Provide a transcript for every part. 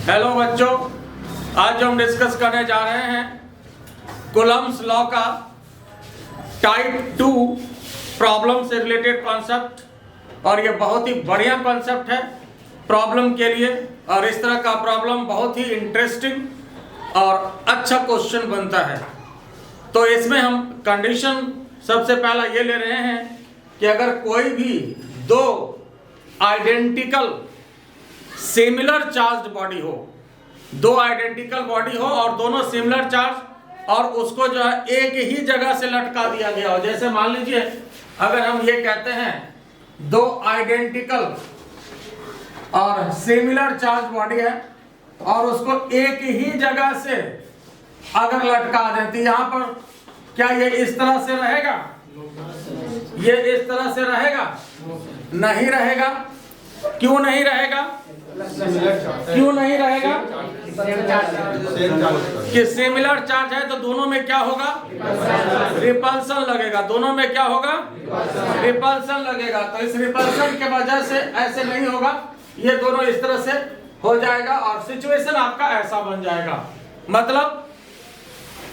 Hello बच्चों, आज जो हम डिस्कस करने जा रहे हैं कूलम्ब्स लॉ का टाइप 2 प्रॉब्लम से रिलेटेड कॉन्सेप्ट, और ये बहुत ही बढ़िया कॉन्सेप्ट है प्रॉब्लम के लिए। और इस तरह का प्रॉब्लम बहुत ही इंटरेस्टिंग और अच्छा क्वेश्चन बनता है। तो इसमें हम कंडीशन सबसे पहला ये ले रहे हैं कि अगर कोई भी दो आइडेंटिकल सिमिलर चार्ज्ड बॉडी हो, दो आइडेंटिकल बॉडी हो और दोनों सिमिलर चार्ज, और उसको जो है एक ही जगह से लटका दिया गया हो। जैसे मान लीजिए अगर हम ये कहते हैं दो आइडेंटिकल और सिमिलर चार्ज बॉडी है और उसको एक ही जगह से अगर लटका दें तो यहाँ पर क्या ये इस तरह से रहेगा? ये इस तरह से रहेगा? नहीं रहेगा। क्यों नहीं रहेगा? क्यों नहीं रहेगा? कि सिमिलर चार्ज है तो दोनों में क्या होगा? रिपल्सन लगेगा। दोनों में क्या होगा? रिपल्सन लगेगा। तो इस रिपल्सन के वजह से ऐसे नहीं होगा, ये दोनों इस तरह से हो जाएगा और सिचुएशन आपका ऐसा बन जाएगा। मतलब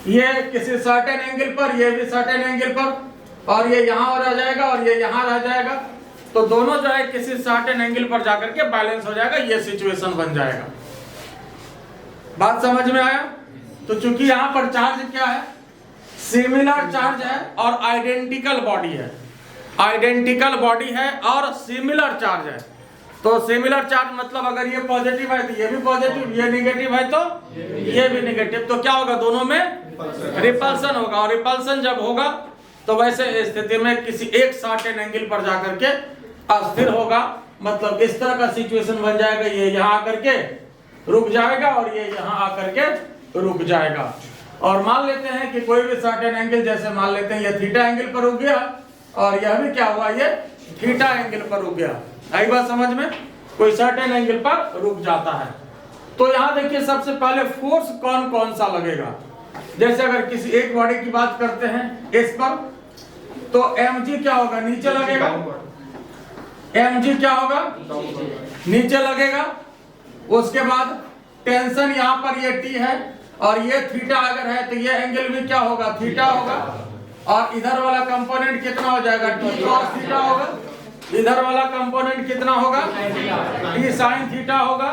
ये किसी सर्टेन एंगल पर, ये भी सर्टेन एंगल पर, और ये यहाँ रह जाएगा और ये यहाँ रह जाएगा। तो दोनों जो है किसी सर्टेन एंगल पर जाकर के बैलेंस हो जाएगा, ये सिचुएशन बन जाएगा। बात समझ में आया? तो चूंकि यहाँ पर चार्ज क्या है? सिमिलर चार्ज है और आइडेंटिकल बॉडी है। आइडेंटिकल बॉडी है और सिमिलर चार्ज है। तो सिमिलर चार्ज मतलब अगर ये पॉजिटिव है तो ये भी पॉजिटिव, ये नेगेटिव है तो ये भी नेगेटिव। तो क्या होगा? दोनों में रिपल्सन होगा। और रिपल्सन जब होगा तो वैसे स्थिति में किसी एक सर्टेन एंगल पर जाकर के अस्थिर होगा। मतलब इस तरह का सिचुएशन बन जाएगा, ये यहाँ आकर के रुक जाएगा और ये यहाँ आकर के रुक जाएगा। और मान लेते हैं कि कोई भी सर्टेन एंगल, जैसे मान लेते हैं ये थीटा एंगल पर रुक गया और यह भी क्या हुआ? ये थीटा एंगल पर रुक गया। आई बात समझ में? कोई सर्टेन एंगल पर रुक जाता है। तो यहाँ देखिए सबसे पहले फोर्स कौन कौन सा लगेगा। जैसे अगर किसी एक बॉडी की बात करते हैं इस पर, तो mg क्या होगा? नीचे लगेगा। mg क्या होगा? नीचे लगेगा। उसके बाद टेंशन यहाँ पर ये t है और ये थीटा अगर है तो ये एंगल भी क्या होगा? थीटा होगा। और इधर वाला कंपोनेंट कितना हो जाएगा? t cos थीटा होगा। इधर वाला कंपोनेंट कितना होगा? t sin थीटा होगा।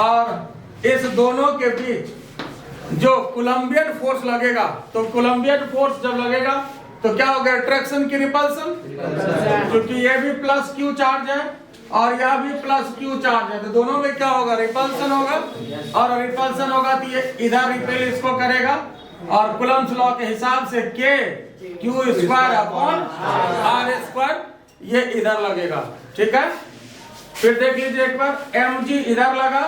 और इस दोनों के बीच जो कोलंबियन फोर्स लगेगा, तो कोलंबियन फोर्स जब लगेगा तो क्या होगा? अट्रैक्शन की रिपल्सन, क्योंकि ये भी प्लस क्यू चार्ज है और यह भी प्लस क्यू चार्ज है। तो दोनों में क्या होगा? रिपल्सन होगा। और रिपल्सन होगा तो ये इधर रिपेल इसको करेगा। और कूलम्ब्स लॉ के हिसाब से K Q square upon R square ये इधर लगेगा। ठीक है, फिर देख लीजिए एक बार, mg इधर लगा,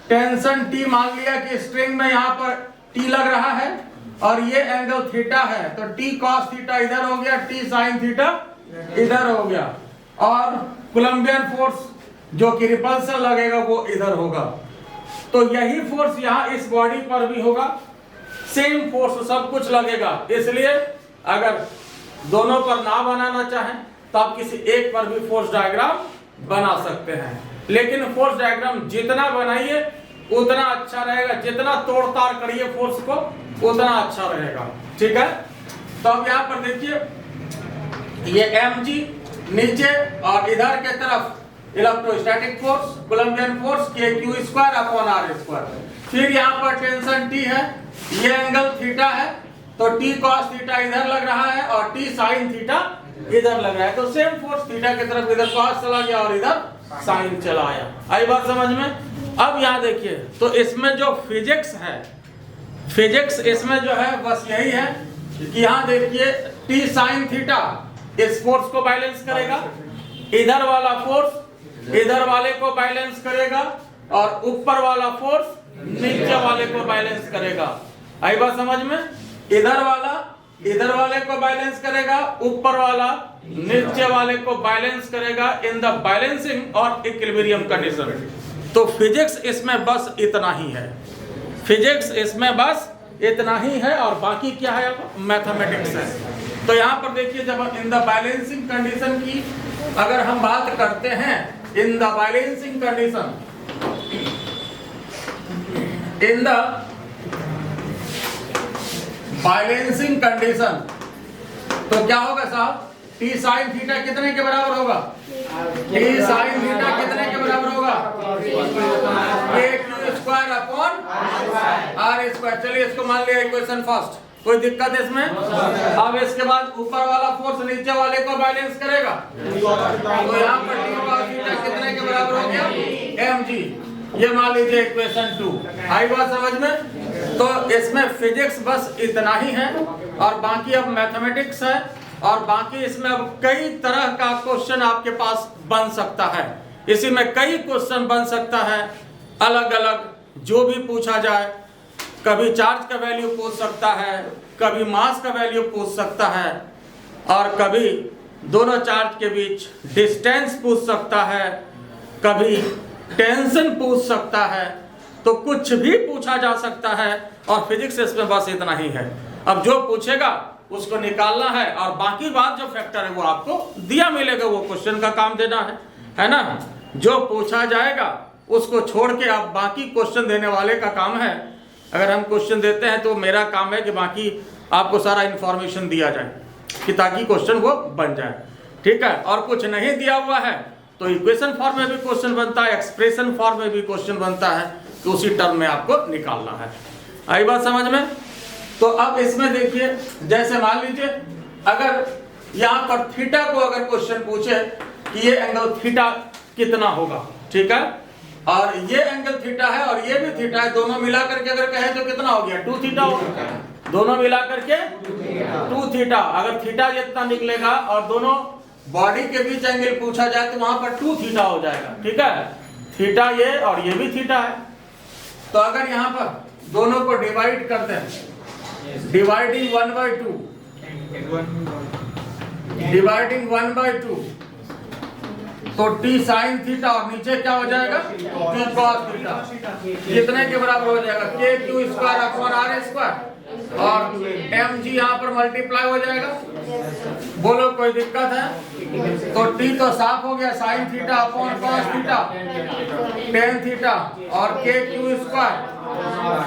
टेंशन T मान लिया कि स्ट्रिंग में यहाँ पर T लग रहा है और ये एंगल थीटा है, तो T cos थीटा इधर हो गया, T sin थीटा इधर हो गया। और कोलंबियन फोर्स जो कि रिपल्सन लगेगा वो इधर होगा। तो यही फोर्स यहाँ इस बॉडी पर भी होगा, सेम फोर्स सब कुछ लगेगा। इसलिए अगर दोनों पर ना बनाना चाहें तो आप किसी एक पर भी फोर्स डायग्राम बना सकते हैं। लेकिन फोर्स डायग्राम जितना बनाइए उतना अच्छा रहेगा, जितना तोड़ ताड़ करिए फोर्स को उतना अच्छा रहेगा। ठीक है, तो अब यहाँ पर देखिए ये mg नीचे और इधर के तरफ electrostatic force, Coulombian force K Q square upon R square. फिर यहाँ पर टेंशन T है, ये एंगल थीटा है, तो T cos थीटा इधर लग रहा है और T sin थीटा इधर लग रहा है। तो सेम फोर्स थीटा की तरफ इधर cos चला गया और इधर sin चला आया। आई बात समझ में? अब यहाँ देखिए, तो इसमें जो फिजिक्स है, फिजिक्स इसमें जो है बस यही है कि यहाँ देखिए T sin थीटा इस फोर्स को बैलेंस करेगा, इधर वाला फोर्स इधर वाले को बैलेंस करेगा और ऊपर वाला फोर्स नीचे वाले को बैलेंस करेगा। आई बात समझ में? इधर वाला इधर वाले को बैलेंस करेगा, ऊपर वाला नीचे वाले को बैलेंस करेगा इन द बैलेंसिंग और इक्विलिब्रियम कंडीशन। तो फिजिक्स इसमें बस इतना ही है, फिजिक्स इसमें बस इतना ही है और बाकी क्या है? मैथमेटिक्स है। तो यहाँ पर देखिए जब इन द बैलेंसिंग कंडीशन की अगर हम बात करते हैं, इन the balancing condition in the balancing condition, तो क्या होगा साहब, टी साइन थीटा कितने के बराबर होगा, टी साइन थीटा कितने के बराबर होगा, K Q square upon R square. चलिए इसको मान लिया इक्वेशन फर्स्ट, कोई दिक्कत है इसमें? अब इसके बाद ऊपर वाला फोर्स नीचे वाले को बैलेंस करेगा, तो यहाँ पर टी कॉस थीटा कितने के बराबर हो गया, mg। ये मान लीजिए इक्वेशन 2। आई बात समझ में? तो इसमें फिजिक्स बस इतना ही है और बाकी अब मैथमेटिक्स है, और बाकी इसमें अब कई तरह का क्वेश्चन आपके पास बन सकता है। इसी में कई क्वेश्चन बन सकता है अलग अलग, जो भी पूछा जाए। कभी चार्ज का वैल्यू पूछ सकता है, कभी मास का वैल्यू पूछ सकता है, और कभी दोनों चार्ज के बीच डिस्टेंस पूछ सकता है, कभी टेंशन पूछ सकता है। तो कुछ भी पूछा जा सकता है, और फिजिक्स इसमें बस इतना ही है। अब जो पूछेगा उसको निकालना है, और बाकी बात जो फैक्टर है वो आपको दिया मिलेगा, वो क्वेश्चन का काम देना है ना। जो पूछा जाएगा उसको छोड़ के आप बाकी क्वेश्चन देने वाले का काम है। अगर हम क्वेश्चन देते हैं तो मेरा काम है कि बाकी आपको सारा इंफॉर्मेशन दिया जाए, कि ताकि क्वेश्चन वो बन जाए, ठीक है। और कुछ नहीं दिया हुआ है तो इक्वेशन फॉर्म में भी क्वेश्चन बनता है, एक्सप्रेशन फॉर्म में भी क्वेश्चन बनता है, तो उसी टर्म में आपको निकालना है। आई बात समझ में? तो अब इसमें देखिए, जैसे मान लीजिए अगर यहाँ पर थीटा को अगर क्वेश्चन पूछे कि ये एंगल थीटा कितना होगा, ठीक है, और ये एंगल थीटा है और ये भी थीटा है, दोनों मिला करके अगर कहें तो कितना हो गया, 2 थीटा होगा। दोनों मिला करके 2 थीटा, अगर थीटा जितना निकलेगा और दोनों बॉडी के बीच एंगल पूछा जाए तो वहां पर 2 थीटा हो जाएगा, ठीक है। थीटा ये और ये भी थीटा है। तो अगर यहाँ पर दोनों को डिवाइड करते हैं, डिवाइडिंग 1/2, डिवाइडिंग 1/2, तो टी साइन थीटा और नीचे क्या हो जाएगा, टी कॉस थीटा, कितने के बराबर हो जाएगा, K Q square upon R square, और mg यहाँ पर मल्टीप्लाई हो जाएगा। बोलो कोई दिक्कत है? तो t तो साफ हो गया, sine theta upon cos theta, tan theta, और K Q square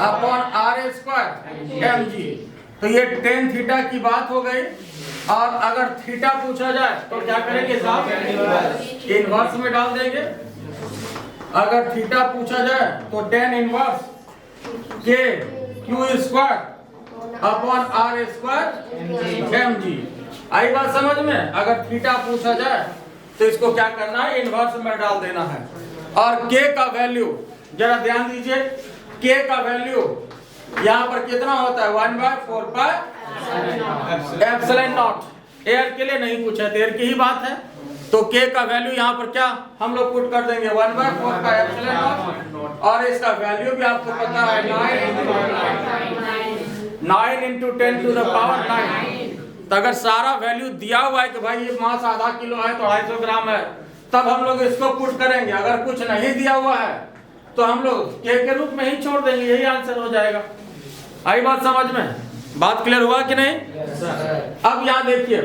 upon R square mg। तो ये टेन थीटा की बात हो गई। और अगर थीटा पूछा जाए तो क्या करेंगे साहब, इनवर्स में डाल देंगे। अगर थीटा पूछा जाए तो tan inverse K Q square upon R square mg। आई बात समझ में? अगर थीटा पूछा जाए तो इसको क्या करना है, इनवर्स में डाल देना है। और k का वैल्यू जरा ध्यान दीजिए, k का वैल्यू यहाँ पर कितना होता है, 1/4 पाई एप्सिलॉन नॉट। एयर के लिए नहीं पूछा, एयर की ही बात है। तो k का वैल्यू यहाँ पर क्या हम लोग पुट कर देंगे, 1/4 पाई एप्सिलॉन नॉट, और इसका वैल्यू भी आपको पता है 9 into 10 to the power 9। तो अगर सारा वैल्यू दिया हुआ है कि भाई ये मास आधा किलो है तो 250 ग्राम है, तब हम लोग इसको पुट करेंगे। अगर कुछ नहीं दिया हुआ है तो हम लोग के रूप में ही छोड़ देंगे, यही आंसर हो जाएगा। आई बात समझ में? बात क्लियर हुआ कि नहीं? अब यहाँ देखिए,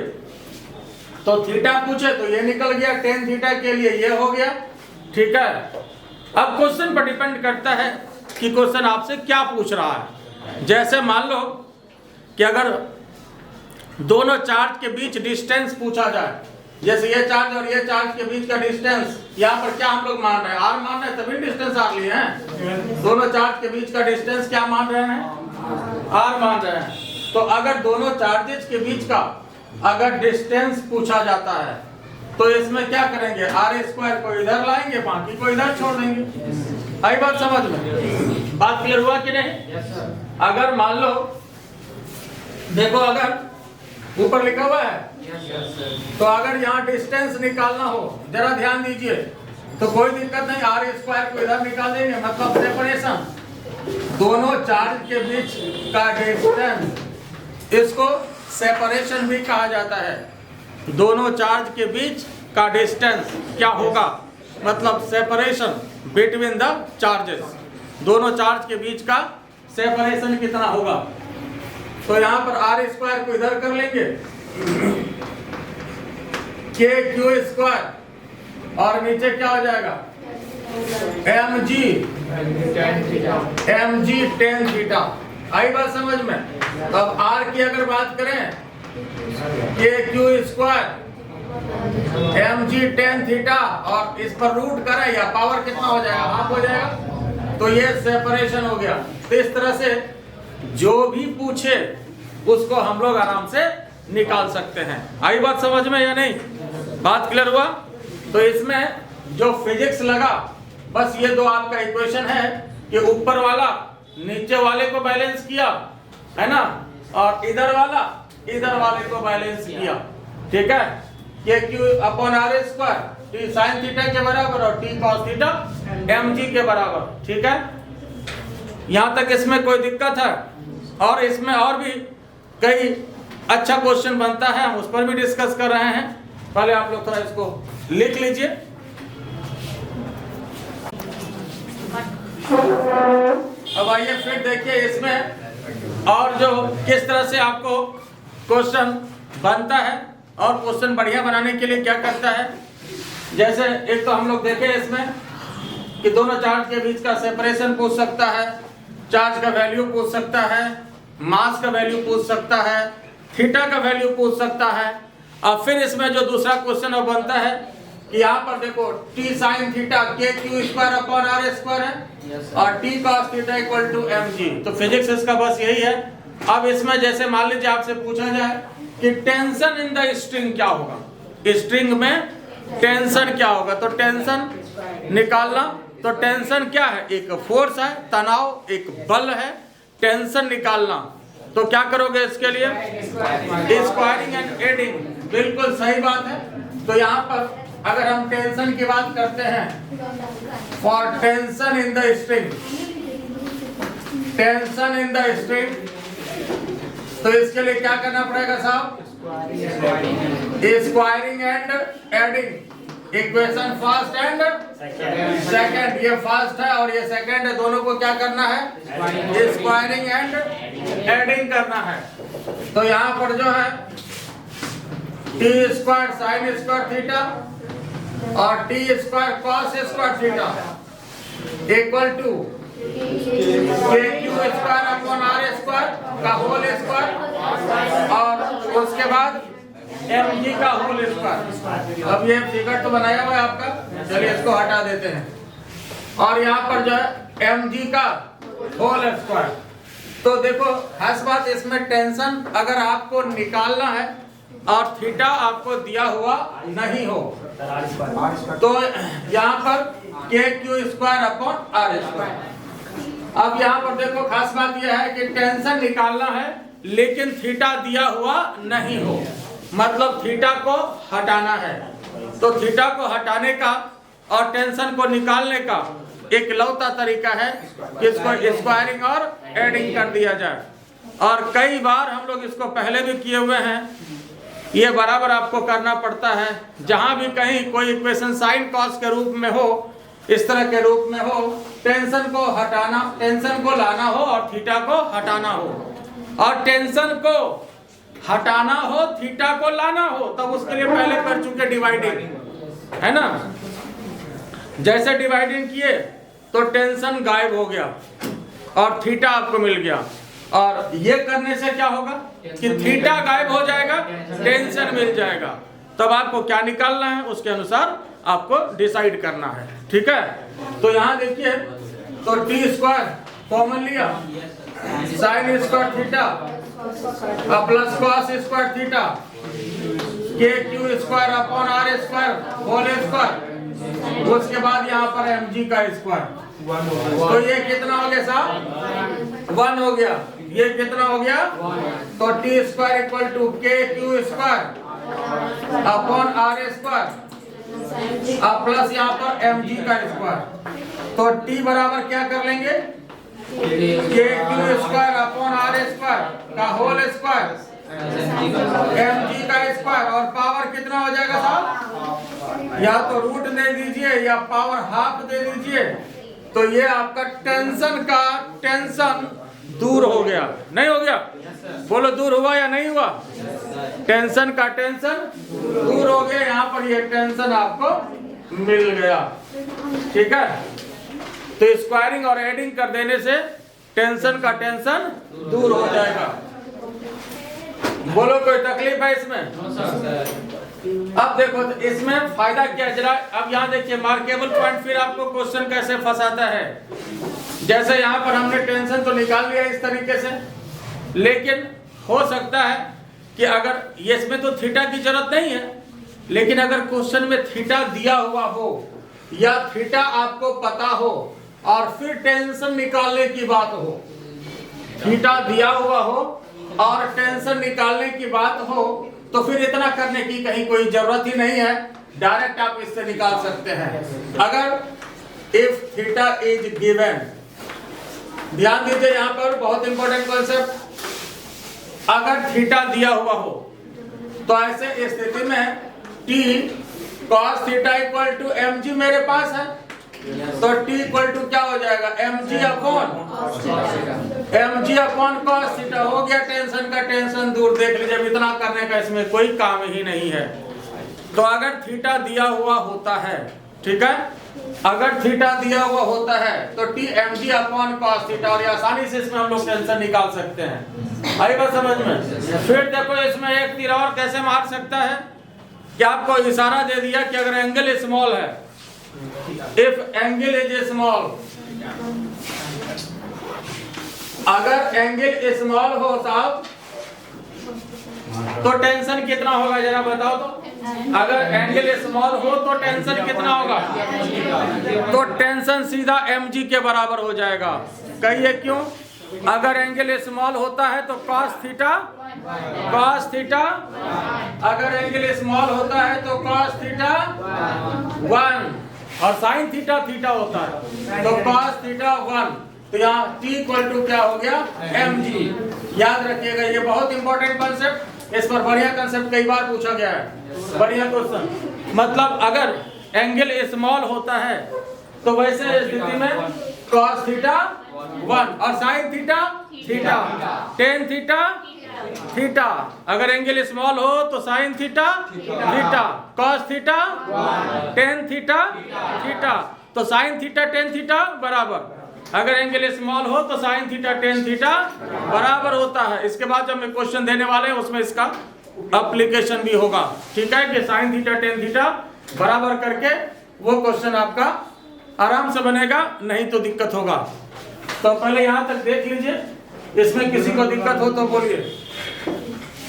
तो थीटा पूछे तो ये निकल गया, टेन थीटा के लिए ये हो गया, ठीक है। अब क्वेश्चन पर डिपेंड करता है कि क्वेश्चन आपसे क्या पूछ रहा है। जैसे मान लो कि अगर दोनों चार्ज के बीच डिस्टेंस पूछा जाए, जैसे ये चार्ज और ये चार्ज के बीच का डिस्टेंस, यहाँ पर क्या हम लोग मान रहे हैं, आर मान रहे हैं, तभी डिस्टेंस आर लिए हैं। दोनों चार्ज के बीच का डिस्टेंस क्या मान रहे हैं, आर मान रहे हैं। तो अगर दोनों चार्जेस के बीच का अगर डिस्टेंस पूछा जाता है तो इसमें क्या करेंगे, आर स्क्वायर को इधर लाएंगे, बाकी को इधर छोड़ देंगे। आई बात समझ में? बात क्लियर हुआ कि नहीं? अगर मान लो, देखो अगर ऊपर लिखा हुआ है, तो अगर यहाँ डिस्टेंस निकालना हो, जरा ध्यान दीजिए, तो कोई दिक्कत नहीं, आर स्क्वायर को इधर निकाल देंगे, मतलब सेपरेशन, दोनों चार्ज के बीच का डिस्टेंस, इसको सेपरेशन भी कहा जाता है। दोनों चार्ज के बीच का डिस्टेंस क्या होगा, मतलब सेपरेशन बिटवीन द चार्जेस, दोनों चार्ज के बीच का सेपरेशन कितना होगा। तो यहाँ पर आर स्क्वायर को इधर कर लेंगे, के क्यू स्क्वायर, और नीचे क्या हो जाएगा, mg tan थीटा। आई बात समझ में? अब r की अगर बात करें KQ square mg tan theta और इस पर रूट करें या पावर कितना हो जाएगा, हाफ हो जाएगा। तो ये सेपरेशन हो गया। तो इस तरह से जो भी पूछे उसको हम लोग आराम से निकाल सकते हैं। आई बात समझ में या नहीं? बात क्लियर हुआ? तो इसमें जो फिजिक्स लगा बस ये दो आपका इक्वेशन है कि ऊपर वाला नीचे वाले को बैलेंस किया है ना, और इधर वाले को बैलेंस किया। ठीक है, KQ upon R square t sine theta के बराबर और t कॉस थीटा mg के बराबर। ठीक है, यहां तक इसमें कोई दिक्कत है? और इसमें और भी कई अच्छा क्वेश्चन बनता है, हम उस पर भी डिस्कस कर रहे हैं। पहले आप लोग थोड़ा इसको लिख लीजिए। अब आइए फिर देखिए इसमें और जो किस तरह से आपको क्वेश्चन बनता है और क्वेश्चन बढ़िया बनाने के लिए क्या करता है। जैसे एक तो हम लोग देखें इसमें कि दोनों चार्ज के बीच का सेपरेशन पूछ सकता है, चार्ज का वैल्यू पूछ सकता है, मास का वैल्यू पूछ सकता है, थीटा का वैल्यू पूछ सकता है। अब फिर इसमें जो दूसरा क्वेश्चन अब बनता है कि यहाँ पर देखो t sine theta KQ square upon R square है और t cos theta equal to mg। तो फिजिक्स इसका बस यही है। अब इसमें जैसे मान लीजिए आपसे पूछा जाए कि टेंशन इन द स्ट्रिंग क्या होगा, स्ट्रिंग में टेंशन क्या होगा, तो टेंशन निकालना। तो टेंशन क्या है? एक फोर्स है, तनाव, एक बल है। टेंशन निकालना तो क्या करोगे इसके लिए? Squaring and adding. बिल्कुल सही बात है। तो यहाँ पर अगर हम टेंशन की बात करते हैं, for tension in the string, tension in the string, तो इसके लिए क्या करना पड़ेगा साहब? Squaring and adding. Equation first and second, ये फर्स्ट है और ये सेकंड है, दोनों को क्या करना है? स्क्वायरिंग एंड एडिंग करना है। तो यहाँ पर जो है t square sine square theta और t square cos square theta equal to KQ square upon R square का होल स्क्वायर और उसके बाद mg का होल स्क्वायर। अब ये फिगर तो बनाया हुआ है आपका, चलिए इसको हटा देते हैं। और यहाँ पर जो है mg का होल स्क्वायर। तो देखो खास बात इसमें टेंशन अगर आपको निकालना है और थीटा आपको दिया हुआ नहीं हो तो यहाँ पर KQ square upon R square. अब यहाँ पर देखो खास बात यह है कि टेंशन निकालना है लेकिन थीटा दिया हुआ नहीं हो, मतलब थीटा को हटाना है। तो थीटा को हटाने का और टेंशन को निकालने का एक लौता तरीका है कि इसको स्क्वायरिंग और एडिंग कर दिया जाए। और कई बार हम लोग इसको पहले भी किए हुए हैं। ये बराबर आपको करना पड़ता है जहां भी कहीं कोई इक्वेशन साइन कॉस के रूप में हो, इस तरह के रूप में हो, टेंशन को हटाना, टेंशन को लाना हो और थीटा को हटाना हो, और टेंशन को हटाना हो, थीटा को लाना हो, तब उसके लिए पहले कर चुके डिवाइडिंग, है ना। जैसे डिवाइडिंग किए तो टेंशन गायब हो गया और थीटा आपको मिल गया। और ये करने से क्या होगा कि थीटा गायब हो जाएगा, टेंशन मिल जाएगा। तब आपको क्या निकालना है उसके अनुसार आपको डिसाइड करना है। ठीक है, तो यहाँ देखिए तो t स्क्वायर कॉमन लिया, sine square theta plus cos square theta, KQ square upon R square whole square, उसके बाद यहाँ पर mg का स्क्वायर। तो ये कितना हो गया साहब? 1 हो गया। ये कितना हो गया? तो t square equal to KQ square upon R square अब प्लस यहाँ पर mg का स्क्वायर। तो t बराबर क्या कर लेंगे? KQ square upon R square का होल स्क्वायर mg का स्क्वायर, और पावर कितना हो जाएगा साहब? या तो रूट दे दीजिए या पावर हाफ दे दीजिए। तो ये आपका टेंशन का टेंशन दूर हो गया, नहीं हो गया? बोलो दूर हुआ या नहीं हुआ? टेंशन का टेंशन दूर हो गया। यहाँ पर ये टेंशन आपको मिल गया। ठीक है। तो स्क्वायरिंग और एडिंग कर देने से टेंशन का टेंशन दूर हो जाएगा। बोलो कोई तकलीफ है इसमें? अब देखो तो इसमें फायदा क्या है जरा। अब यहाँ देखिए मार्केबल पॉइंट, फिर आपको क्वेश्चन कैसे फंसाता है। जैसे यहाँ पर हमने टेंशन तो निकाल लिया इस तरीके से, लेकिन हो सकता है कि अगर ये इसमें तो थीटा की जरूरत नहीं है, लेकिन अगर क्वेश्चन में थीटा दिया हुआ हो या थीटा आपको पता हो और फिर टेंशन निकालने की बात हो, थीटा दिया हुआ हो और टेंशन निकालने की बात हो, तो फिर इतना करने की कहीं कोई जरूरत ही नहीं है, डायरेक्ट आप इससे निकाल सकते हैं। अगर इफ थीटा इज गिवन, ध्यान दीजिए यहाँ पर बहुत इंपॉर्टेंट कॉन्सेप्ट, अगर थीटा दिया हुआ हो तो ऐसे स्थिति में t cos theta equal to mg मेरे पास है, तो t इक्वल टू क्या हो जाएगा, mg अपॉन cos थीटा। हो गया टेंशन का टेंशन दूर। देख लीजिए इतना करने का इसमें कोई काम ही नहीं है। तो अगर थीटा दिया हुआ होता है, ठीक है, अगर थीटा दिया हुआ होता है तो t mg upon cos theta, और आसानी से इसमें हम लोग टेंशन निकाल सकते हैं। आई बात समझ में? फिर देखो इसमें एक तीर और कैसे मार सकता है कि आपको इशारा दे दिया कि अगर एंगल स्मॉल है, इफ एंगल इज स्मॉल, अगर एंगल स्मॉल हो साहब तो टेंशन कितना होगा जरा बताओ तो। अगर एंगल स्मॉल हो तो टेंशन कितना होगा, तो टेंशन सीधा mg के बराबर हो जाएगा। कहिए क्यों? अगर एंगल स्मॉल होता है तो cos थीटा, अगर एंगल स्मॉल होता है तो cos थीटा 1 और sin थीटा थीटा होता है तो cos थीटा 1। तो यहाँ t इक्वल टू क्या हो गया, mg। याद रखिएगा ये बहुत इंपॉर्टेंट कॉन्सेप्ट, इस पर बढ़िया कॉन्सेप्ट कई बार पूछा गया है, बढ़िया क्वेश्चन। मतलब अगर एंगल स्मॉल होता है तो वैसे स्थिति में cos थीटा 1 और sin theta theta, tan theta theta. अगर एंगल स्मॉल हो तो sin theta theta, cos theta tan theta theta, तो sin थीटा tan थीटा बराबर। अगर एंगल स्मॉल हो तो sin थीटा tan थीटा बराबर होता है। इसके बाद जब मैं क्वेश्चन देने वाले हैं उसमें इसका एप्लीकेशन भी होगा, ठीक है, कि sin थीटा tan थीटा बराबर करके वो क्वेश्चन आपका आराम से बनेगा, नहीं तो दिक्कत होगा। तो पहले यहाँ तक देख लीजिए, इसमें किसी को दिक्कत हो तो बोलिए।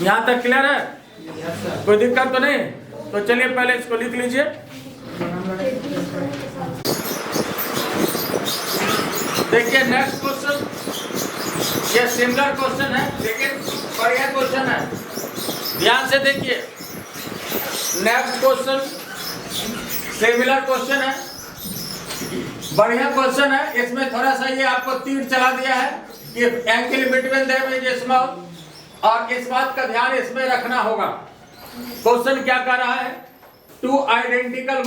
यहाँ तक क्लियर है? कोई दिक्कत तो नहीं? तो चलिए पहले इसको लिख लीजिए। देखिए नेक्स्ट क्वेश्चन, ये सिमिलर क्वेश्चन है लेकिन बढ़िया क्वेश्चन है, ध्यान से देखिए। नेक्स्ट क्वेश्चन सिमिलर क्वेश्चन है, बढ़िया क्वेश्चन है। इसमें थोड़ा सा ये आपको तीर चला दिया है कि angle between them is small, और इस बात का ध्यान इसमें रखना होगा। क्वेश्चन क्या कर रहा है, two identical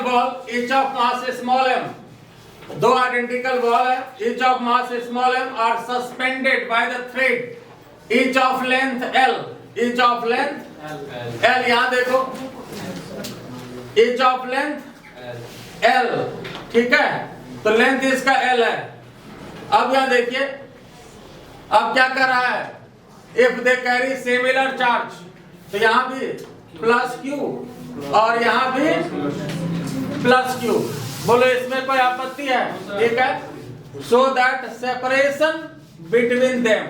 ball each of mass small m, दो आइडेंटिकल बॉल है each of mass small m are suspended by the thread each of length l, each of length l। यहां देखो ईच ऑफ लेंथ l, ठीक है, तो length इसका l है। अब यहां देखिए अब क्या कर रहा है, if they carry similar charge, तो यहां भी प्लस q और यहां भी प्लस q। बोलो इसमें कोई आपत्ति है? ठीक है। So that separation between them,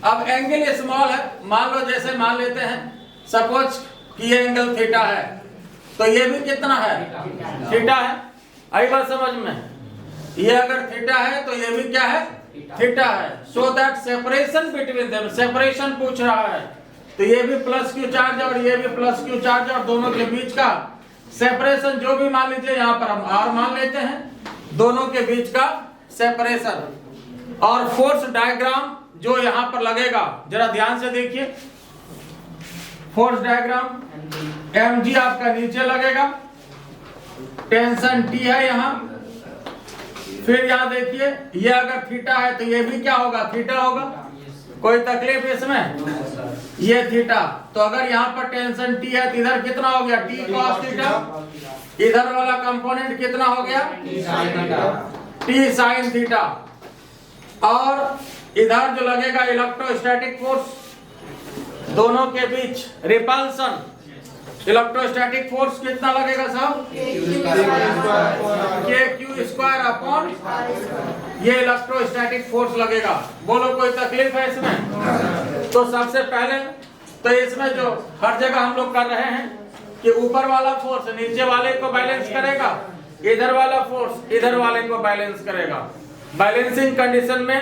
अब एंगल स्मॉल है, मान लो जैसे मान लेते हैं सपोज कि ये एंगल थीटा है, तो ये भी कितना है, थीटा है। आई बात समझ में? ये अगर थीटा है तो ये भी क्या है, थीटा है। So that separation between them, separation पूछ रहा है, तो ये भी प्लस क्यू चार्ज और ये भी प्लस क्यू चार्ज, और दोनों के बीच का सेपरेशन जो भी मान लीजिए, यहाँ पर हम आर मान लेते हैं, दोनों के बीच का सेपरेशन। और फोर्स डायग्राम जो यहाँ पर लगेगा जरा ध्यान से देखिए, फोर्स डायग्राम mg आपका नीचे लगेगा, टेंशन t है यहाँ। फिर यहाँ देखिए ये अगर थीटा है तो ये भी क्या होगा, थीटा होगा। कोई तकलीफ इसमें? ये थीटा, तो अगर यहाँ पर टेंशन T है तो इधर कितना हो गया T cos थीटा, इधर वाला कंपोनेंट कितना हो गया T sin थीटा, और इधर जो लगेगा इलेक्ट्रोस्टैटिक फोर्स दोनों के बीच रिपल्सन, इलेक्ट्रोस्टैटिक फोर्स कितना लगेगा साहब KQ² अपॉन ये इलेक्ट्रोस्टैटिक फोर्स लगेगा। बोलो कोई तकलीफ है इसमें? तो सबसे पहले तो इसमें जो हर जगह हम लोग कर रहे हैं कि ऊपर वाला फोर्स नीचे वाले को बैलेंस करेगा, इधर वाला फोर्स इधर वाले को बैलेंस करेगा। बैलेंसिंग कंडीशन में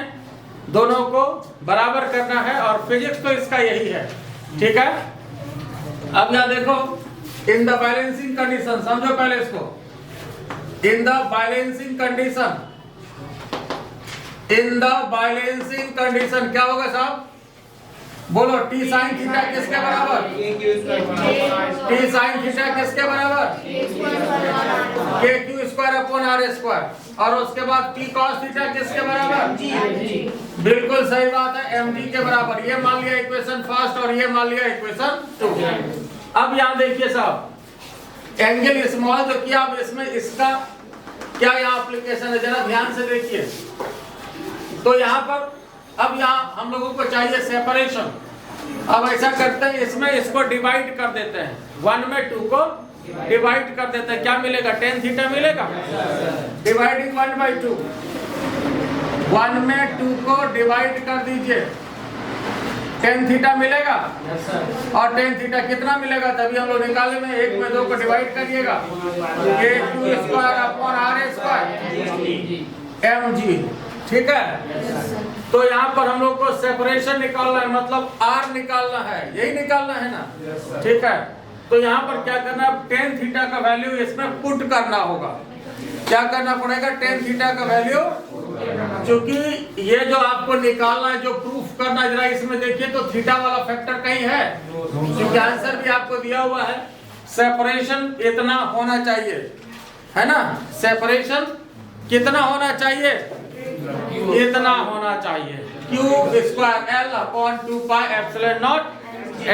दोनों को बराबर करना है और फिजिक्स तो इसका यही है, ठीक है। अब यहाँ देखो, इन द बैलेंसिंग कंडीशन, समझो पहले इसको, इन the balancing condition, in the balancing condition क्या होगा साहब? बोलो T sin थीटा किसके बराबर? T sin थीटा किसके बराबर? KQ² अपॉन R², और उसके बाद T cos थीटा किसके बराबर? बिल्कुल सही बात है, mg के बराबर। ये मान लिया इक्वेशन फर्स्ट और ये मान लिया इक्वेशन 2। अब यहाँ देखिए साहब, एंगल स्मॉल जो किया, अब इसमें इसका क्या यहाँ एप्लीकेशन है, जरा ध्यान से देखिए। तो यहाँ पर अब यहाँ हम लोगों को चाहिए सेपरेशन। अब ऐसा करते हैं, इसमें इसको डिवाइड कर देते हैं, 1 में 2 को डिवाइड कर देते हैं, क्या मिलेगा? tan थीटा मिलेगा। डिवाइडिंग 1/2, 1 में 2 को डिवाइड कर दीजिए, tan थीटा मिलेगा। और tan थीटा कितना मिलेगा तभी हम लोग निकाले में, 1 में 2 को डिवाइड करिएगा, KQ² अपॉन R² mg, ठीक है। तो यहाँ पर हम लोग को सेपरेशन निकालना है, मतलब R निकालना है, यही निकालना है ना, ठीक है। तो यहाँ पर क्या करना है, tan थीटा का वैल्यू इसमें पुट करना होगा। क्या करना पड़ेगा? tan थीटा का वैल्यू, क्योंकि ये जो आपको निकालना है, जो प्रूफ करना है, जरा इसमें देखिए तो थीटा वाला फैक्टर कहीं है, क्योंकि आंसर भी आपको दिया हुआ है, सेपरेशन इतना होना चाहिए, है ना। सेपरेशन कितना होना चाहिए? इतना होना चाहिए, Q² L अपॉन 2πε0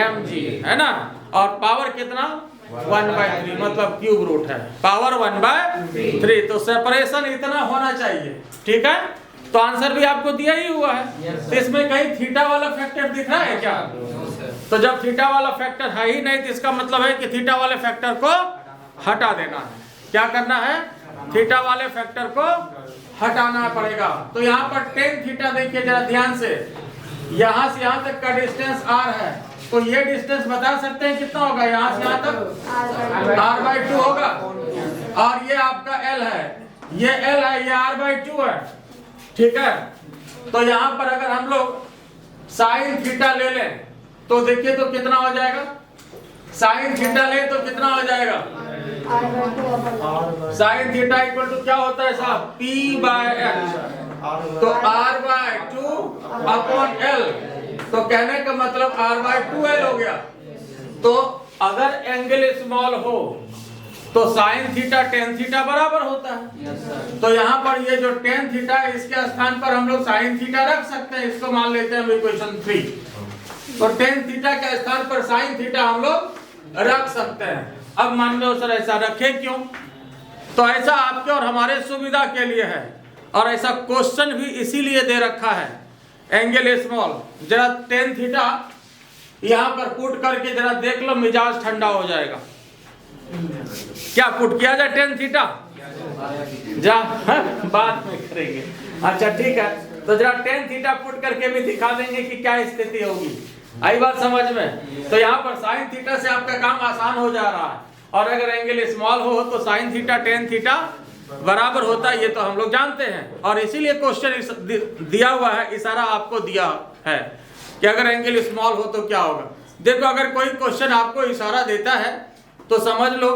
mg, है ना। और पावर कितना? 1/3, मतलब क्यूब रूट है, पावर 1/3। तो सेपरेशन इतना होना चाहिए, ठीक है। तो आंसर भी आपको दिया ही हुआ है। तो इसमें कहीं थीटा वाला फैक्टर दिख रहा है क्या? तो जब थीटा वाला फैक्टर है ही नहीं, तो इसका मतलब है कि थीटा वाले फैक्टर को हटा देना है। क्या करना है? थीटा वाले फैक्टर को हटाना पड़ेगा। तो यहाँ पर tan थीटा देखिए जरा ध्यान से, यहाँ से यहाँ तक का डिस्टेंस r है, तो ये डिस्टेंस बता सकते हैं कितना होगा? यहाँ से यहाँ तक r/2 होगा, और ये आपका l है, ये l है, ये r/2 है, ठीक है। तो यहाँ पर अगर हम लोग sin थीटा ले लें तो देखिए तो कितना हो जाएगा? sin थीटा ले तो कितना हो जाएगा? sin थीटा इक्वल टू क्या होता है साहब? P/L, तो R/2 अपॉन L, तो कहने का मतलब R/2L हो गया। तो अगर एंगल स्मॉल हो तो sin थीटा tan थीटा बराबर होता है। तो यहाँ पर ये जो tan थीटा है, इसके स्थान पर हम लोग sin थीटा रख सकते हैं, इसको मान लेते हैं इक्वेशन 3। तो tan थीटा के स्थान पर sin थीटा हम लोग रख सकते हैं। अब मान लो सर ऐसा रखे क्यों? तो ऐसा आपके और हमारे सुविधा के लिए है, और ऐसा क्वेश्चन भी इसीलिए दे रखा है, एंगल स्मॉल। जरा tan थीटा यहाँ पर पुट करके जरा देख लो, मिजाज ठंडा हो जाएगा। क्या पुट किया जाए tan थीटा? जा बाद में करेंगे। अच्छा ठीक है, तो जरा tan थीटा पुट करके भी दिखा देंगे कि क्या स्थिति होगी। आई बात समझ में? तो यहाँ पर sin थीटा से आपका काम आसान हो जा रहा है, और अगर एंगल स्मॉल हो तो sin थीटा tan थीटा बराबर होता है, ये तो हम लोग जानते हैं। और इसीलिए क्वेश्चन दिया हुआ है, इशारा आपको दिया है कि अगर एंगल स्मॉल हो तो क्या होगा। देखो, अगर कोई क्वेश्चन आपको इशारा देता है तो समझ लो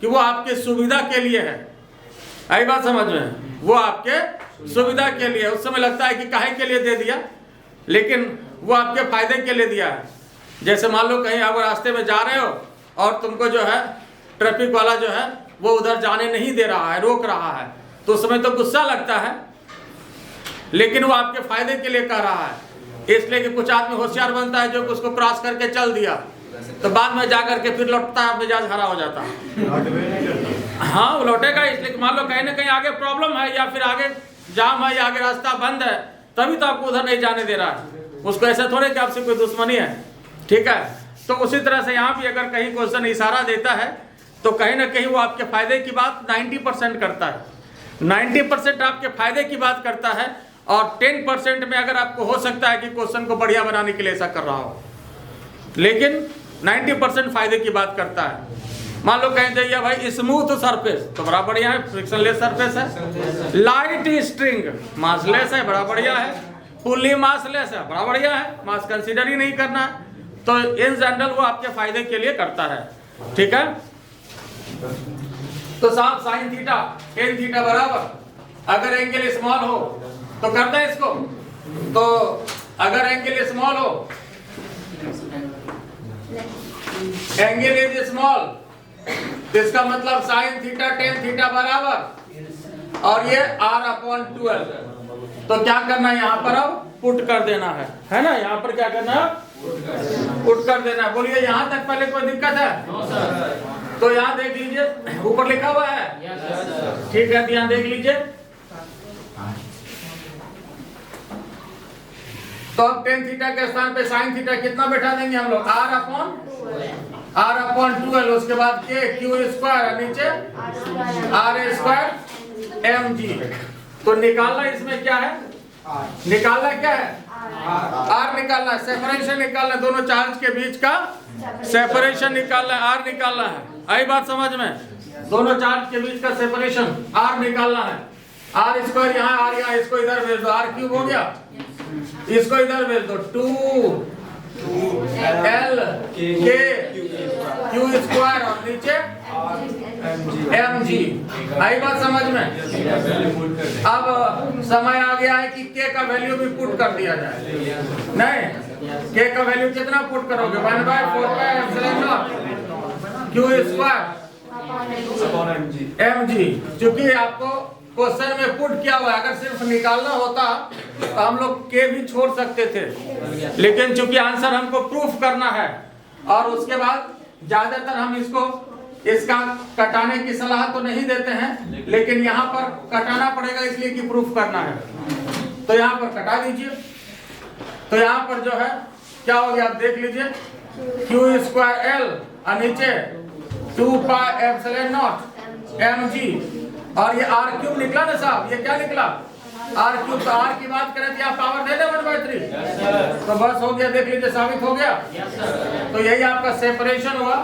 कि वो आपके सुविधा के लिए है। आई बात समझ में? वो आपके सुविधा के लिए। उस समय लगता है कि काहे के लिए दे दिया, लेकिन वो आपके फायदे के लिए दिया है। जैसे मान लो कहीं आप रास्ते में जा रहे हो और तुमको जो है ट्रैफिक वाला जो है वो उधर जाने नहीं दे रहा है, रोक रहा है, तो उस समय तो गुस्सा लगता है, लेकिन वो आपके फायदे के लिए कह रहा है। इसलिए कि कुछ आदमी होशियार बनता है जो कि उसको क्रॉस करके चल दिया, तो बाद में जाकर के फिर लौटता है, मिजाज हरा हो जाता है। हाँ वो लौटेगा, इसलिए मान लो कहीं ना कहीं आगे प्रॉब्लम है या फिर आगे जाम है या आगे रास्ता बंद है, तभी तो आपको उधर नहीं जाने दे रहा है। उसको ऐसा थोड़े कि आपसे कोई दुश्मनी है, ठीक है। तो उसी तरह से यहाँ भी अगर कहीं क्वेश्चन इशारा देता है तो कहीं ना कहीं वो आपके फायदे की बात 90% करता है, 90% आपके फायदे की बात करता है, और 10% में अगर आपको हो सकता है कि क्वेश्चन को बढ़िया बनाने के लिए ऐसा कर रहा हो, लेकिन 90% फायदे की बात करता है। मान लो कहीं चाहिए भाई स्मूथ सरफेस, तो बड़ा बढ़िया है, फ्रिक्शनलेस सरफेस है। लाइट स्ट्रिंग मासलेस है, बड़ा बढ़िया है। फुल्ली मासलेस है, बड़ा बढ़िया है, मास कंसीडर ही नहीं करना है। तो इन जनरल वो आपके फायदे के लिए करता है, ठीक है। तो साहब साइन थीटा टेन थीटा बराबर, अगर एंगल स्मॉल हो तो करता है इसको, तो अगर एंगल स्मॉल हो, एंगल इज स्मॉल, तो इसका मतलब साइन थीटा टेन थीटा बराबर, और ये r/12। तो क्या करना है यहाँ पर, अब पुट कर देना है ना। यहाँ पर क्या करना है, पुट कर देना है। बोलिए यहाँ तक पहले कोई दिक्कत है? तो यहाँ देख लीजिए, ऊपर लिखा हुआ है, ठीक है, ध्यान देख लीजिए। तो अब टेन थीटा के स्थान पे साइन थीटा कितना बैठा देंगे हम लोग, r/12, उसके बाद k q², नीचे r²mg। तो निकालना इसमें क्या है, निकालना क्या है, r निकालना है, सेपरेशन निकालना है, दोनों चार्ज के बीच का सेपरेशन निकालना है, r निकालना है। आई बात समझ में, दोनों चार्ज के बीच का सेपरेशन r निकालना है। r² यहाँ, r यहाँ, इसको इधर भेज दो, r³ हो गया, इसको इधर भेज दो, 2l k q² और नीचे mg। आई बात समझ में। अब समय आ गया है कि k का वैल्यू भी पुट कर दिया जाए। नहीं, k का वैल्यू कितना पुट करोगे, 1/4πε0 q²mg। क्योंकि आपको क्वेश्चन में पुट किया हुआ है, अगर सिर्फ निकालना होता तो हम लोग के भी छोड़ सकते थे, लेकिन चूंकि आंसर हमको प्रूफ करना है, और उसके बाद ज्यादातर हम इसका कटाने की सलाह तो नहीं देते हैं, लेकिन यहाँ पर कटाना पड़ेगा इसलिए कि प्रूफ करना है। तो यहाँ पर कटा दीजिए। तो यहाँ पर जो है क्या हो गया, आप देख लीजिए, q²l और नीचे 2πε0 mg, और ये r³ निकला ना साहब, ये क्या निकला, r³। तो r की बात करें तो यहाँ पावर दे दे 1/3, तो बस हो गया, देख लीजिए, साबित हो गया। तो यही आपका सेपरेशन हुआ,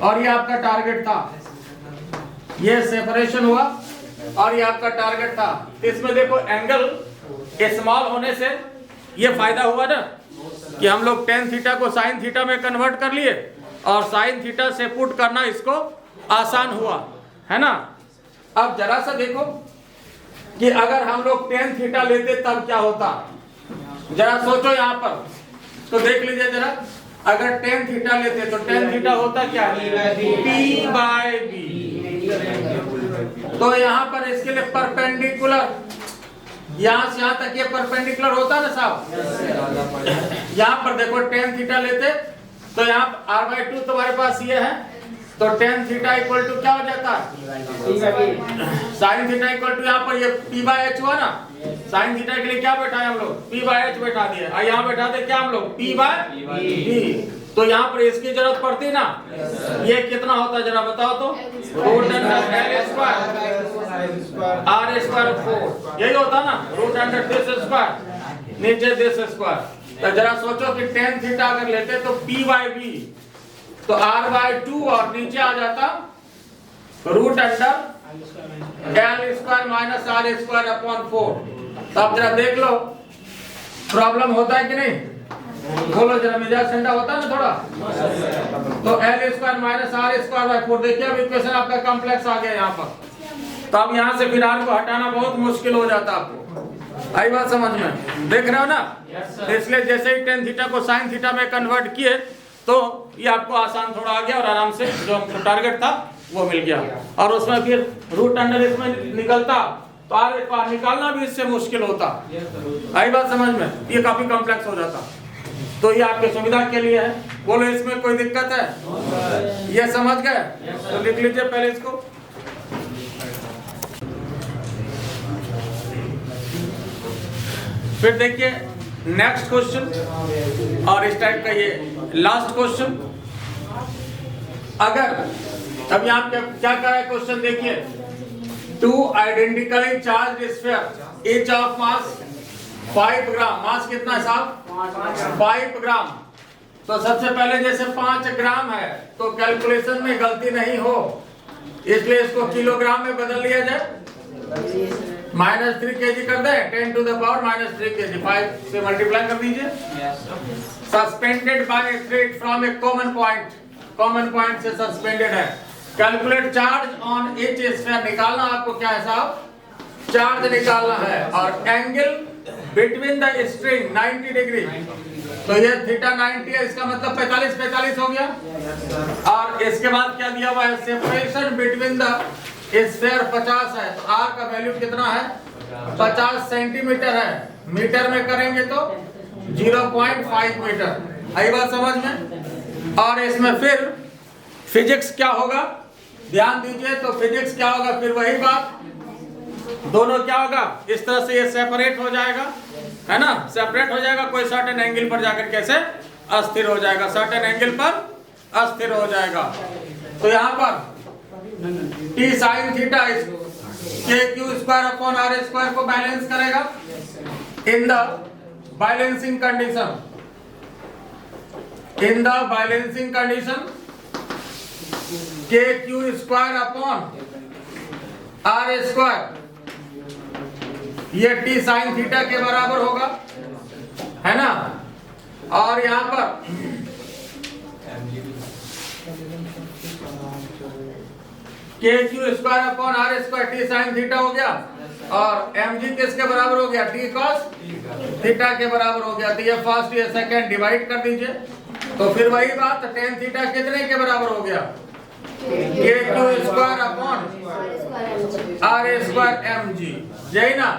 और ये आपका टारगेट था, ये सेपरेशन हुआ और ये आपका टारगेट था। इसमें देखो एंगल स्मॉल होने से ये फायदा हुआ ना कि हम लोग टेन थीटा को साइन थीटा में कन्वर्ट कर लिए, और साइन थीटा से पुट करना इसको आसान हुआ, है ना। अब जरा सा देखो कि अगर हम लोग टेन थीटा लेते तब क्या होता, जरा सोचो यहाँ पर। तो देख लीजिए जरा, अगर टेन थीटा लेते तो टेन थीटा होता क्या, p/b। तो यहाँ पर इसके लिए परपेंडिकुलर, यहाँ से यहाँ तक ये परपेंडिकुलर होता ना साहब। यहाँ पर देखो टेन थीटा लेते तो यहाँ r/2 तुम्हारे पास ये है, तो टेन थीटा इक्वल टू क्या हो जाता है, साइन थीटा इक्वल टू, यहाँ पर ये p/h हुआ ना, साइन थीटा के लिए क्या बैठा है हम लोग, p/h बैठा दिए, और यहाँ बैठा दे क्या हम लोग, p/b। तो यहाँ पर इसकी जरूरत पड़ती ना, ये कितना होता है जरा बताओ तो, √r²4, यही होता ना, √this², नीचे this²। तो जरा सोचो कि टेन थीटा अगर लेते तो p/b, तो r/2 और नीचे आ जाता √l² - r²/4। तो आप जरा देख लो प्रॉब्लम होता है कि नहीं, बोलो जरा, मिजाज ठंडा होता है ना थोड़ा। तो l² - r²/4, देखिए अब इक्वेशन आपका कॉम्प्लेक्स आ गया यहाँ पर। तो अब यहाँ से फिर r को हटाना बहुत मुश्किल हो जाता आपको। आई बात समझ में, देख रहे हो ना। तो इसलिए जैसे ही टेन थीटा को साइन थीटा में कन्वर्ट किए तो ये आपको आसान थोड़ा आ गया, और आराम से जो टारगेट था वो मिल गया, और उसमें फिर √अंडर इसमें निकलता तो आर स्क्वायर निकालना भी इससे मुश्किल होता। आई बात समझ में? ये काफी कॉम्प्लेक्स हो जाता। तो ये आपके सुविधा के लिए है। बोलो इसमें कोई दिक्कत है? ये समझ गए? तो लिख लीजिए पहले इसको। फिर देखिए नेक्स्ट क्वेश्चन, और इस टाइप का ये लास्ट क्वेश्चन। अगर अब यहाँ पे क्या कहा है क्वेश्चन देखिए, two identically charge sphere each of mass 5 gram. Mass कितना है साहब? 5 ग्राम। तो सबसे पहले जैसे 5 ग्राम है तो कैलकुलेशन में गलती नहीं हो, इसलिए इसको किलोग्राम में बदल लिया जाए। -3 kg कर दे, 10 to the power -3 kg, 5 से मल्टीप्लाई कर दीजिए। Suspended bye A thread from A common point, common point से सस्पेंडेड है। Calculate charge on each sphere, निकालना आपको क्या है साहब? चार्ज निकालना है। और angle between the string 90 degree, तो ये थीटा 90 है, इसका मतलब 45 हो गया। और इसके बाद क्या दिया हुआ है? सेपरेशन बिटवीन द स्फीयर 50 है, तो आर का वैल्यू कितना है? 50 सेंटीमीटर है। मीटर में करेंगे तो 0.5 मीटर। आई बात समझ में? और इसमें फिर फिजिक्स क्या होगा, ध्यान दीजिए। तो फिजिक्स क्या होगा? फिर वही बात, दोनों क्या होगा? इस तरह से ये सेपरेट हो जाएगा, है ना? सेपरेट हो जाएगा, कोई सर्टेन एंगल पर जाकर कैसे अस्थिर हो जाएगा, सर्टेन एंगल पर अस्थिर हो जाएगा। तो यहाँ पर T sine theta K Q square upon R square को बैलेंस करेगा in the balancing condition. In the balancing condition K Q square upon R square, ये टी साइन थीटा के बराबर होगा, है ना? और यहाँ पर K Q square upon R square T sine theta हो गया, और एम जी किसके बराबर हो गया? टी कॉस थीटा के बराबर हो गया। तो ये फर्स्ट ये सेकंड डिवाइड कर दीजिए, तो फिर वही बात, टेन थीटा कितने के बराबर हो गया? K Q square upon R square M G. यही ना?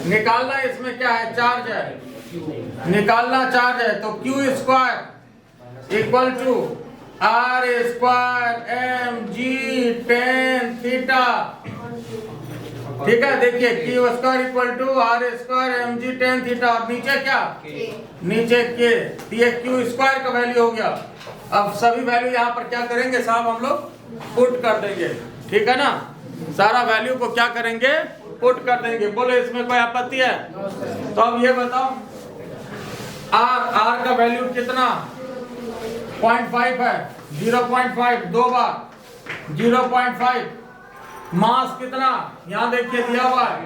निकालना इसमें क्या है? चार्ज है, निकालना चार्ज है। तो Q square equal to R square M G tan theta. ठीक है, देखिए Q square equal to R square M G tan theta, और नीचे क्या? नीचे के। ये क्यू स्क्वायर का वैल्यू हो गया। अब सभी वैल्यू यहाँ पर क्या करेंगे साहब? हम लोग पुट कर देंगे, ठीक है ना? सारा वैल्यू को क्या करेंगे? पुट कर देंगे। बोलो इसमें कोई आपत्ति है? तो अब ये बताओ, आर का वैल्यू कितना? 0.5 है, 0.5 दो बार 0.5। मास कितना? यहाँ देखिए दिया हुआ है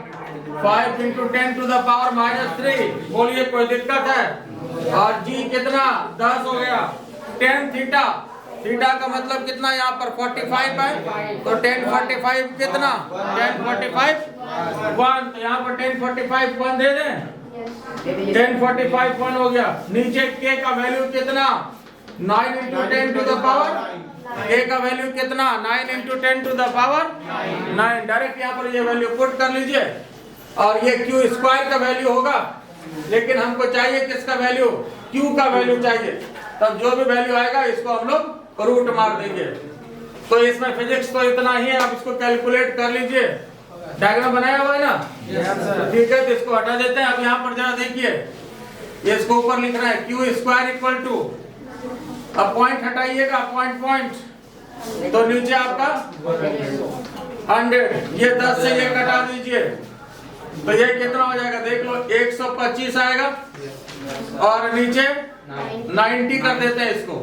5 × 10 to the power -3। बोलिए कोई दिक्कत है? और जी कितना? 10 हो गया। 10 थीटा, थीटा का मतलब कितना? यहाँ पर 45 है, तो 10 45 कितना? 10 45 1। तो यहाँ पर 10 45 1 दे दें, 10 45 1 हो गया। नीचे के का वैल्यू कितना? 9 × 10 to the power, के का वैल्यू कितना? 9 × 10 to the power 9। डायरेक्ट यहाँ पर ये वैल्यू पुट कर लीजिए, और ये क्यू स्क्वायर का वैल्यू होगा, लेकिन हमको चाहिए किसका वैल्यू? क्यू का वैल्यू चाहिए। तब जो भी वैल्यू आएगा इसको हम लोग रूट मार देंगे। तो इसमें फिजिक्स तो इतना ही है, आप इसको कैलकुलेट कर लीजिए। डायग्राम बनाया हुआ है ना? ठीक है, तो इसको हटा देते हैं। अब यहाँ पर जरा देखिए, इसको ऊपर लिखना है क्यू स्क्वायर इक्वल टू, अब पॉइंट हटाइएगा, पॉइंट, तो नीचे आपका 100, ये 10 से ये कटा दीजिए, तो ये कितना हो जाएगा? देख लो 125 आएगा, और नीचे 90 कर देते हैं इसको,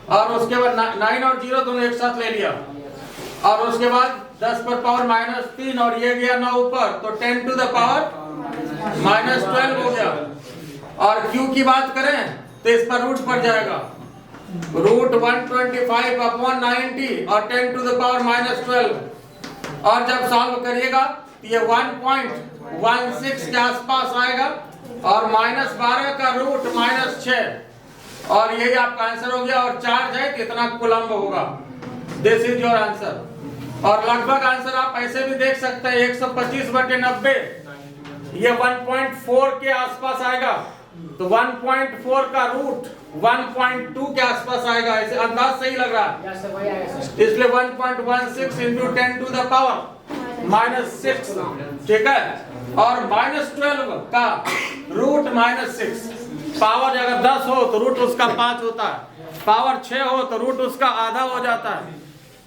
और उसके बाद 9 और 0 दोनों एक साथ ले लिया, और उसके बाद 10 पर पावर -3, और ये गया 9 ऊपर, तो 10 to the power -12 हो गया। और Q की बात करें तो इस पर रूट पड़ जाएगा, रूट 125 अपॉन 90 और 10 to the power -12, और जब सॉल्व करिएगा तो ये 1.16 के आसपास आएगा, और -12 का रूट -6, और यही आपका आंसर हो गया। और चार्ज है कितना कूलम्ब होगा। This is your answer. और लगभग आंसर आप ऐसे भी देख सकते हैं 125/90 ये 1.4 के आसपास आएगा। तो 1.4 का रूट 1.2 के आसपास आएगा। ऐसे अंदाज सही लग रहा है, इसलिए 1.16 into 10 to the power -6, ठीक है। और -12 का रूट -6, पावर अगर 10 हो तो रूट उसका 5 होता है, पावर 6 हो तो रूट उसका आधा हो जाता है,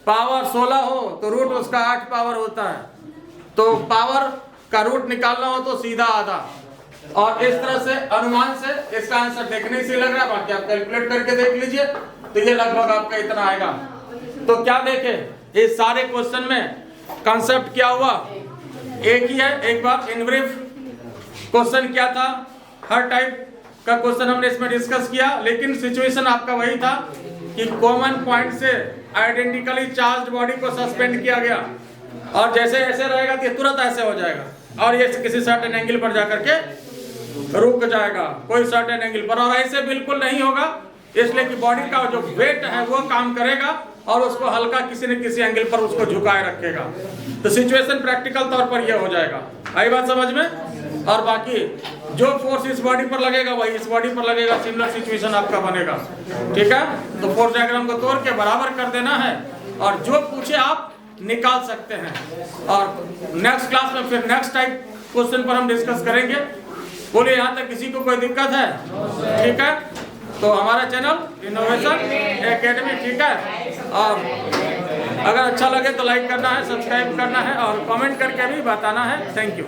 पावर 16 हो तो रूट उसका 8 पावर होता है। तो पावर का रूट निकालना हो तो सीधा आधा। और इस तरह से अनुमान से इसका आंसर देखने से लग रहा है, बाकी आप कैलकुलेट करके देख लीजिए। तो ये लगभग आपका इतना आएगा। तो क्या देखें, इस सारे क्वेश्चन में कॉन्सेप्ट क्या हुआ, एक ही है। एक बार इन ब्रीफ क्वेश्चन क्या था, हर टाइप का क्वेश्चन हमने इसमें डिस्कस किया, लेकिन सिचुएशन आपका वही था कि कॉमन पॉइंट से आइडेंटिकली चार्ज्ड बॉडी को सस्पेंड किया गया, और जैसे ऐसे रहेगा तो तुरंत ऐसे हो जाएगा और ये किसी सर्टेन एंगल पर जाकर के रुक जाएगा, कोई सर्टेन एंगल पर। और ऐसे बिल्कुल नहीं होगा, इसलिए कि बॉडी का जो वेट है वो काम करेगा और उसको हल्का किसी न किसी एंगल पर उसको झुकाए रखेगा। तो सिचुएशन प्रैक्टिकल तौर पर यह हो जाएगा। आई बात समझ में। और बाकी जो फोर्स इस बॉडी पर लगेगा वही इस बॉडी पर लगेगा, सिमिलर सिचुएशन आपका बनेगा, ठीक है। तो फोर्स डायग्राम को तोड़ के बराबर कर देना है और जो पूछे आप निकाल सकते हैं। और नेक्स्ट क्लास में फिर नेक्स्ट टाइप क्वेश्चन पर हम डिस्कस करेंगे। बोलिए, यहाँ तक किसी को कोई दिक्कत है? ठीक है। तो हमारा चैनल इनोवेशन एकेडमी, ठीक है। और अगर अच्छा लगे तो लाइक करना है, सब्सक्राइब करना है और कमेंट करके भी बताना है। Thank you.